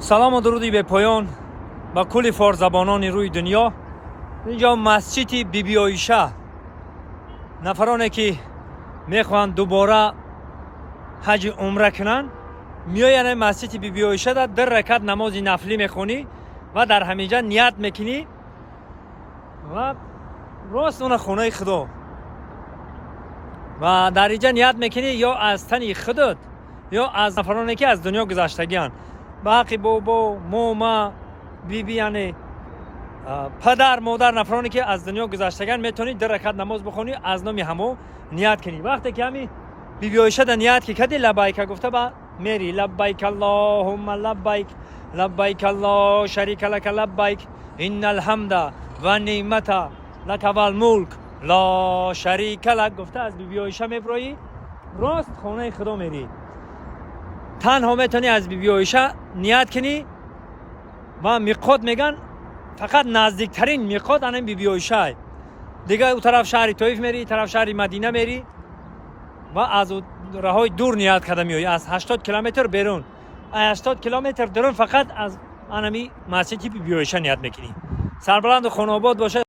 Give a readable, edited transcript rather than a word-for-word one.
سلام و درودی به پایان با کل فارزبانان روی دنیا. اینجا مسجد بیبی عایشه. نفرانی که میخوان دوباره حج عمره کنن میاین مسجد بیبی عایشه در رکعت نماز نفلی میخونی و در همینجا نیت میکنی و راست اون خونه خدا و در اینجا نیت میکنی یا از تن خودت یا از نفرانی که از دنیا گذشتگیان، باقی بابا ماما بیبی یعنی پدر مادر نفرانی که از دنیا گذشتگان میتونی در رکعت نماز بخونی از نام همو نیت کنی. وقتی که همی بیبی عایشه در نیت که کردی لبیک گفته با میری لبیک اللهم لبیک لبیک لا شریک لک لبیک ان الحمد و نعمت لک و الملک لا شریک لک گفته از بیبی عایشه میبری راست خانه خدا میری. تنها میتونی از بیبی عایشه نیت کنی و میقات میگن فقط نزدیکترین میقات آن بیبی عایشه دیگه. اون طرف شهر طائف میری، طرف شهر مدینه میری و از راههای دور نیت کرده میای. از 80 کیلومتر بیرون 80 کیلومتر درون فقط از انمی مسجد بیبی عایشه نیت میکنی. سربلند و خانه آباد باشه.